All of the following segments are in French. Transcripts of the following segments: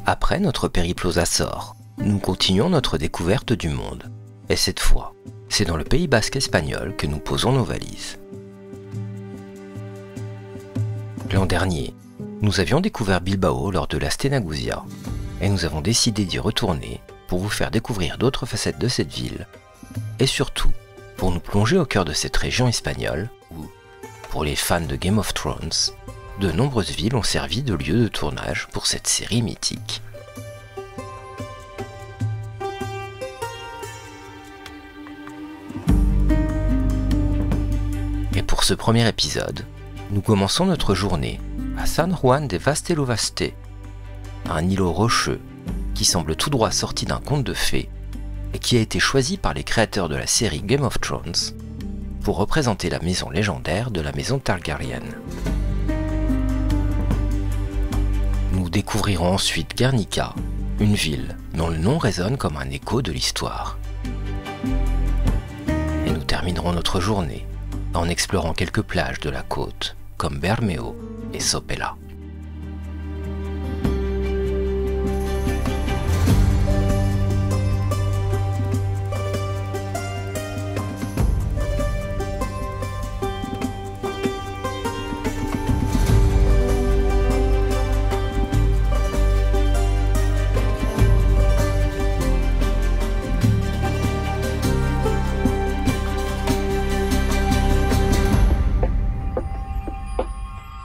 Après notre périple aux Açores, nous continuons notre découverte du monde. Et cette fois, c'est dans le Pays basque espagnol que nous posons nos valises. L'an dernier, nous avions découvert Bilbao lors de la Stenagousia, et nous avons décidé d'y retourner pour vous faire découvrir d'autres facettes de cette ville, et surtout, pour nous plonger au cœur de cette région espagnole où, pour les fans de Game of Thrones, de nombreuses villes ont servi de lieu de tournage pour cette série mythique. Et pour ce premier épisode, nous commençons notre journée à San Juan de Vastelovaste, un îlot rocheux qui semble tout droit sorti d'un conte de fées et qui a été choisi par les créateurs de la série Game of Thrones pour représenter la maison légendaire de la maison Targaryen. Nous découvrirons ensuite Guernica, une ville dont le nom résonne comme un écho de l'histoire. Et nous terminerons notre journée en explorant quelques plages de la côte comme Bermeo et Sopela.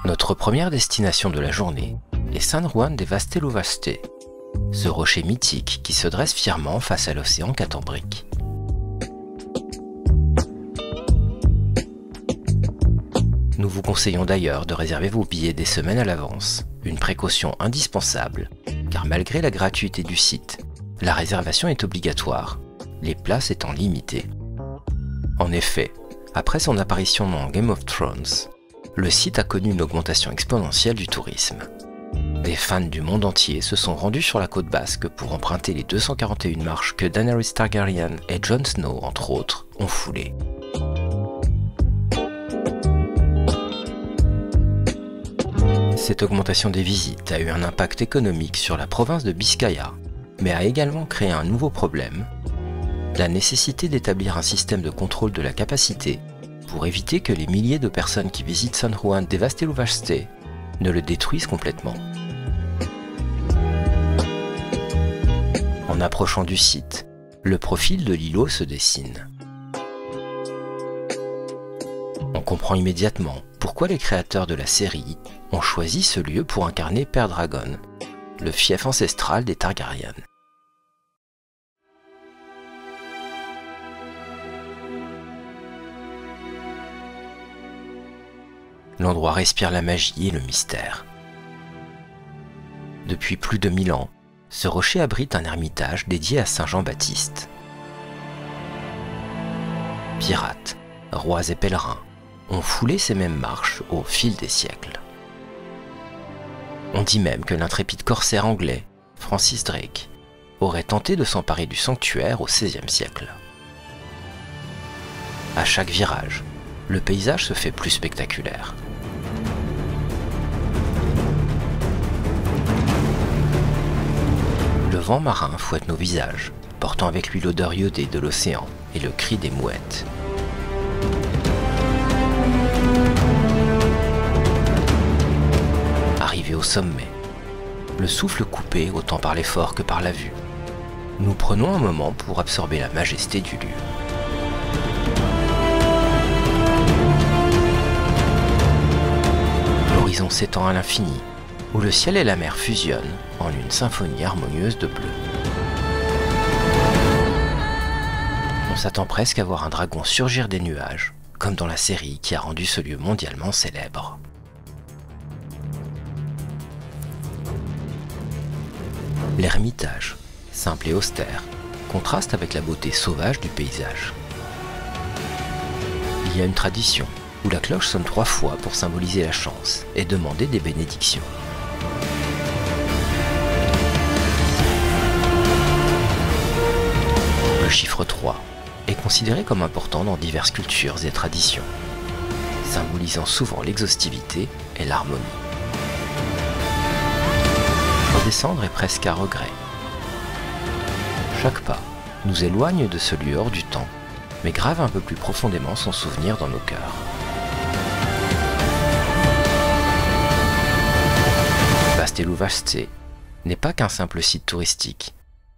Notre première destination de la journée est San Juan de Vastelovaste, ce rocher mythique qui se dresse fièrement face à l'océan Catambrique. Nous vous conseillons d'ailleurs de réserver vos billets des semaines à l'avance, une précaution indispensable, car malgré la gratuité du site, la réservation est obligatoire, les places étant limitées. En effet, après son apparition dans Game of Thrones, le site a connu une augmentation exponentielle du tourisme. Des fans du monde entier se sont rendus sur la côte basque pour emprunter les 241 marches que Daenerys Targaryen et Jon Snow, entre autres, ont foulées. Cette augmentation des visites a eu un impact économique sur la province de Biscaya, mais a également créé un nouveau problème, la nécessité d'établir un système de contrôle de la capacité pour éviter que les milliers de personnes qui visitent San Juan de Vastelovaste ne le détruisent complètement. En approchant du site, le profil de l'îlot se dessine. On comprend immédiatement pourquoi les créateurs de la série ont choisi ce lieu pour incarner Père Dragon, le fief ancestral des Targaryen. L'endroit respire la magie et le mystère. Depuis plus de 1000 ans, ce rocher abrite un ermitage dédié à Saint Jean-Baptiste. Pirates, rois et pèlerins ont foulé ces mêmes marches au fil des siècles. On dit même que l'intrépide corsaire anglais, Francis Drake, aurait tenté de s'emparer du sanctuaire au XVIe siècle. À chaque virage, le paysage se fait plus spectaculaire. Le vent marin fouette nos visages, portant avec lui l'odeur iodée de l'océan et le cri des mouettes. Arrivé au sommet, le souffle coupé autant par l'effort que par la vue, nous prenons un moment pour absorber la majesté du lieu. L'horizon s'étend à l'infini, où le ciel et la mer fusionnent en une symphonie harmonieuse de bleu. On s'attend presque à voir un dragon surgir des nuages, comme dans la série qui a rendu ce lieu mondialement célèbre. L'ermitage, simple et austère, contraste avec la beauté sauvage du paysage. Il y a une tradition où la cloche sonne 3 fois pour symboliser la chance et demander des bénédictions. chiffre 3 est considéré comme important dans diverses cultures et traditions, symbolisant souvent l'exhaustivité et l'harmonie. Redescendre est presque à regret. Chaque pas nous éloigne de ce lieu hors du temps, mais grave un peu plus profondément son souvenir dans nos cœurs. Vasteluvaste n'est pas qu'un simple site touristique,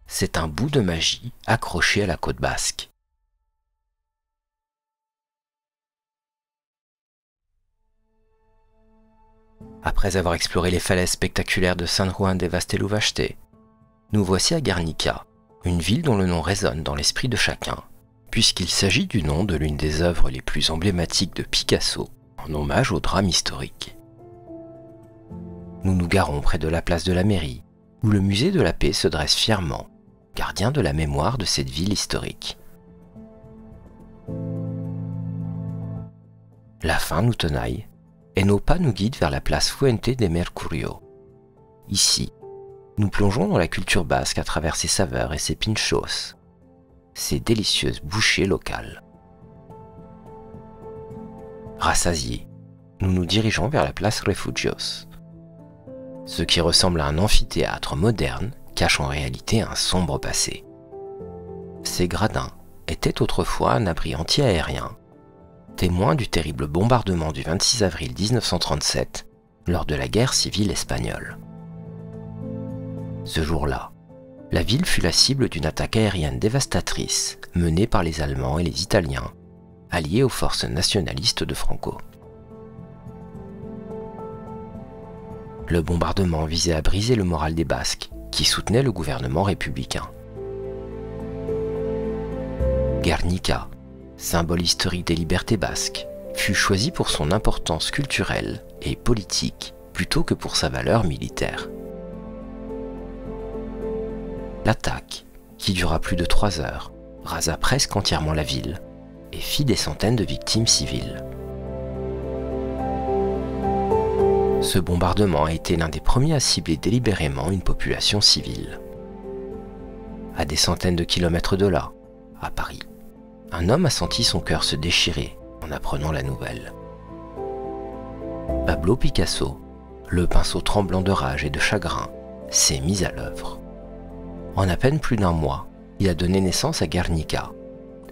c'est un bout de magie accroché à la côte basque. Après avoir exploré les falaises spectaculaires de San Juan de Vasteluvaste, nous voici à Guernica, une ville dont le nom résonne dans l'esprit de chacun, puisqu'il s'agit du nom de l'une des œuvres les plus emblématiques de Picasso, en hommage au drame historique. Nous nous garons près de la place de la mairie, où le musée de la paix se dresse fièrement, gardien de la mémoire de cette ville historique. La faim nous tenaille, et nos pas nous guident vers la place Fuente de Mercurio. Ici, nous plongeons dans la culture basque à travers ses saveurs et ses pinchos, ces délicieuses bouchées locales. Rassasiés, nous nous dirigeons vers la place Refugios. Ce qui ressemble à un amphithéâtre moderne cache en réalité un sombre passé. Ces gradins étaient autrefois un abri anti-aérien, témoin du terrible bombardement du 26 avril 1937 lors de la guerre civile espagnole. Ce jour-là, la ville fut la cible d'une attaque aérienne dévastatrice menée par les Allemands et les Italiens, alliés aux forces nationalistes de Franco. Le bombardement visait à briser le moral des Basques, qui soutenaient le gouvernement républicain. Guernica, symbole historique des libertés basques, fut choisi pour son importance culturelle et politique plutôt que pour sa valeur militaire. L'attaque, qui dura plus de 3 heures, rasa presque entièrement la ville et fit des centaines de victimes civiles. Ce bombardement a été l'un des premiers à cibler délibérément une population civile. À des centaines de kilomètres de là, à Paris, un homme a senti son cœur se déchirer en apprenant la nouvelle. Pablo Picasso, le pinceau tremblant de rage et de chagrin, s'est mis à l'œuvre. En à peine plus d'1 mois, il a donné naissance à Guernica,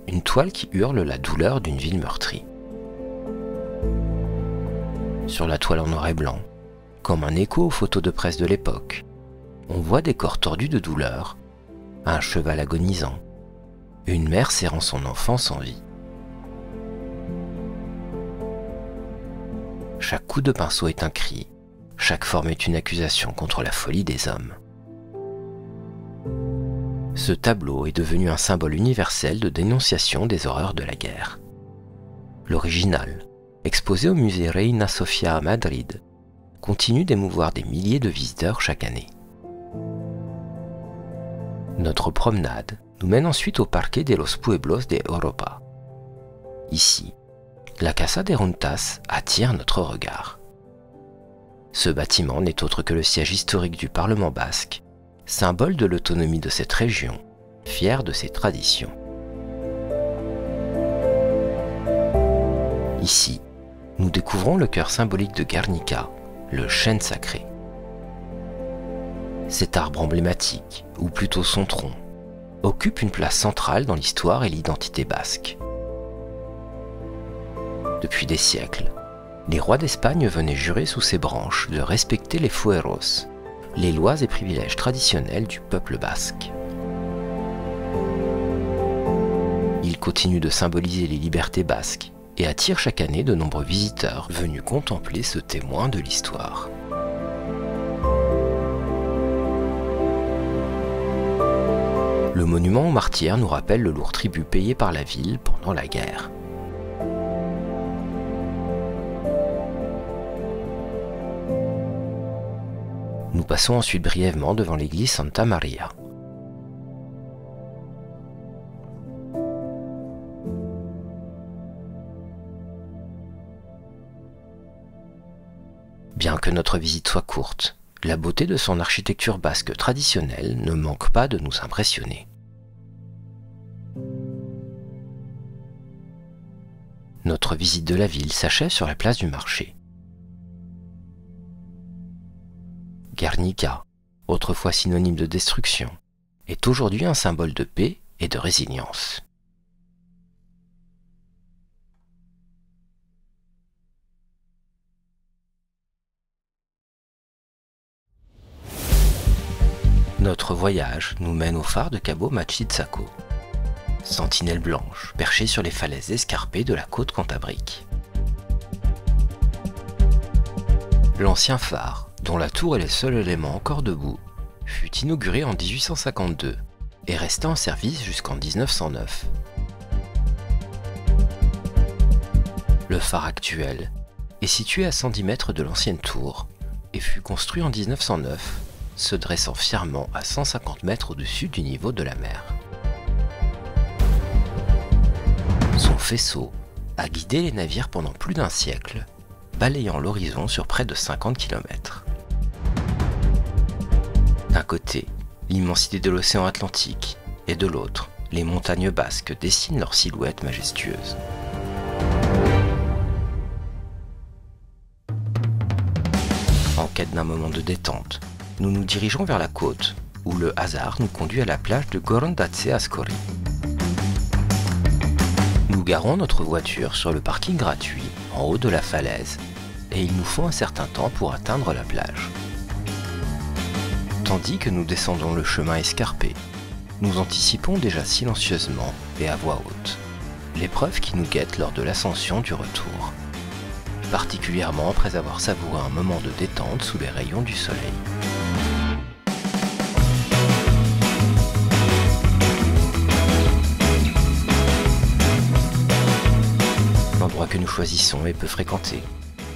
une toile qui hurle la douleur d'une ville meurtrie. Sur la toile en noir et blanc, comme un écho aux photos de presse de l'époque, on voit des corps tordus de douleur, un cheval agonisant, une mère serrant son enfant sans vie. Chaque coup de pinceau est un cri, chaque forme est une accusation contre la folie des hommes. Ce tableau est devenu un symbole universel de dénonciation des horreurs de la guerre. L'original, exposé au musée Reina Sofia à Madrid, continue d'émouvoir des milliers de visiteurs chaque année. Notre promenade nous mène ensuite au Parque de los Pueblos de Europa. Ici, la Casa de Juntas attire notre regard. Ce bâtiment n'est autre que le siège historique du Parlement basque, symbole de l'autonomie de cette région, fière de ses traditions. Ici, nous découvrons le cœur symbolique de Guernica, le chêne sacré. Cet arbre emblématique, ou plutôt son tronc, occupe une place centrale dans l'histoire et l'identité basque. Depuis des siècles, les rois d'Espagne venaient jurer sous ses branches de respecter les fueros, les lois et privilèges traditionnels du peuple basque. Il continue de symboliser les libertés basques et attire chaque année de nombreux visiteurs venus contempler ce témoin de l'histoire. Le monument aux martyrs nous rappelle le lourd tribut payé par la ville pendant la guerre. Nous passons ensuite brièvement devant l'église Santa Maria. Bien que notre visite soit courte, la beauté de son architecture basque traditionnelle ne manque pas de nous impressionner. Notre visite de la ville s'achève sur la place du marché. Guernica, autrefois synonyme de destruction, est aujourd'hui un symbole de paix et de résilience. Notre voyage nous mène au phare de Cabo Machitzako, sentinelle blanche perchée sur les falaises escarpées de la côte cantabrique. L'ancien phare, dont la tour est le seul élément encore debout, fut inauguré en 1852 et resta en service jusqu'en 1909. Le phare actuel est situé à 110 mètres de l'ancienne tour et fut construit en 1909, se dressant fièrement à 150 mètres au-dessus du niveau de la mer. Son faisceau a guidé les navires pendant plus d'1 siècle, balayant l'horizon sur près de 50 km. D'un côté, l'immensité de l'océan Atlantique, et de l'autre, les montagnes basques dessinent leur silhouette majestueuse. En quête d'un moment de détente, nous nous dirigeons vers la côte, où le hasard nous conduit à la plage de Gorondache Ascori. Nous garons notre voiture sur le parking gratuit, en haut de la falaise, et il nous faut un certain temps pour atteindre la plage. Tandis que nous descendons le chemin escarpé, nous anticipons déjà silencieusement et à voix haute l'épreuve qui nous guette lors de l'ascension du retour, particulièrement après avoir savouré un moment de détente sous les rayons du soleil. L'endroit que nous choisissons est peu fréquenté,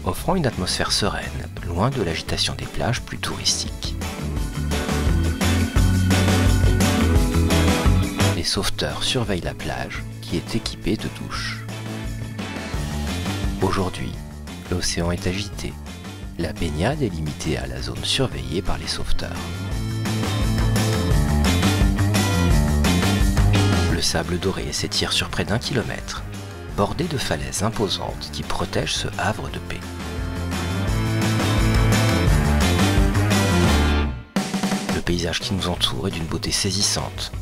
offrant une atmosphère sereine, loin de l'agitation des plages plus touristiques. Les sauveteurs surveillent la plage, qui est équipée de douches. Aujourd'hui, l'océan est agité. La baignade est limitée à la zone surveillée par les sauveteurs. Le sable doré s'étire sur près d'1 kilomètre, bordé de falaises imposantes qui protègent ce havre de paix. Le paysage qui nous entoure est d'une beauté saisissante.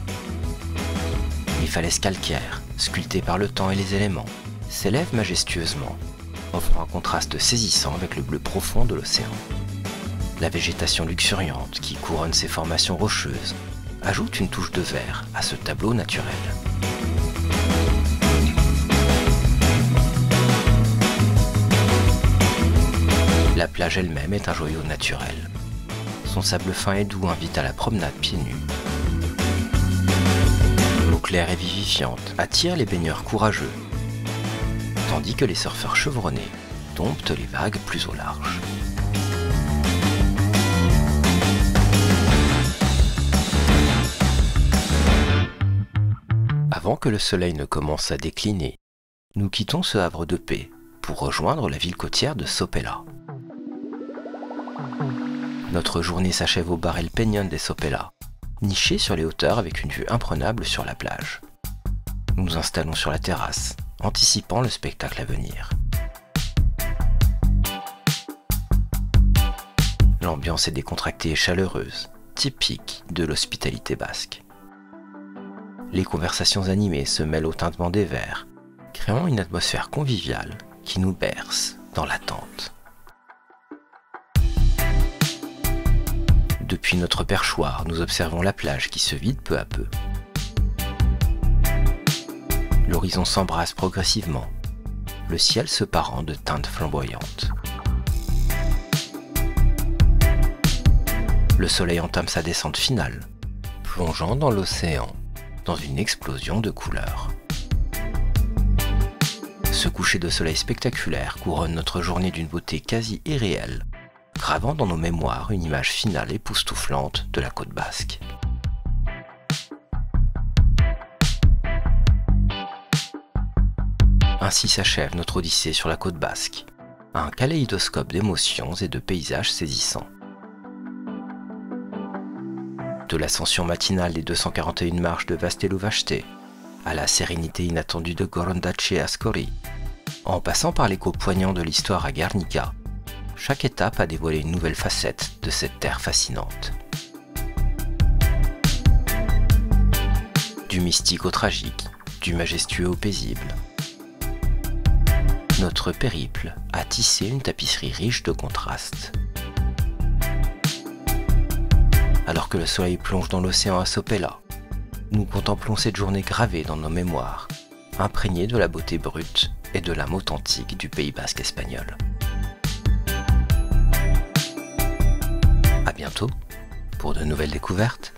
Les falaises calcaires, sculptées par le temps et les éléments, s'élèvent majestueusement, offrant un contraste saisissant avec le bleu profond de l'océan. La végétation luxuriante qui couronne ces formations rocheuses ajoute une touche de vert à ce tableau naturel. La plage elle-même est un joyau naturel. Son sable fin et doux invite à la promenade pieds nus. L'eau claire et vivifiante attire les baigneurs courageux, tandis que les surfeurs chevronnés domptent les vagues plus au large. Avant que le soleil ne commence à décliner, nous quittons ce havre de paix pour rejoindre la ville côtière de Sopela. Notre journée s'achève au bar El Peñón de Sopela, niché sur les hauteurs avec une vue imprenable sur la plage. Nous nous installons sur la terrasse, anticipant le spectacle à venir. L'ambiance est décontractée et chaleureuse, typique de l'hospitalité basque. Les conversations animées se mêlent au tintement des verres, créant une atmosphère conviviale qui nous berce dans l'attente. Depuis notre perchoir, nous observons la plage qui se vide peu à peu. L'horizon s'embrasse progressivement, le ciel se parant de teintes flamboyantes. Le soleil entame sa descente finale, plongeant dans l'océan dans une explosion de couleurs. Ce coucher de soleil spectaculaire couronne notre journée d'une beauté quasi irréelle, gravant dans nos mémoires une image finale époustouflante de la côte basque. Ainsi s'achève notre odyssée sur la côte basque, un kaléidoscope d'émotions et de paysages saisissants. De l'ascension matinale des 241 marches de Vasteluvaste à la sérénité inattendue de Gorondache Ascori, En passant par l'écho poignant de l'histoire à Guernica, chaque étape a dévoilé une nouvelle facette de cette terre fascinante. Du mystique au tragique, du majestueux au paisible. Notre périple a tissé une tapisserie riche de contrastes. Alors que le soleil plonge dans l'océan à Sopela, nous contemplons cette journée gravée dans nos mémoires, imprégnée de la beauté brute et de l'âme authentique du Pays basque espagnol. À bientôt pour de nouvelles découvertes.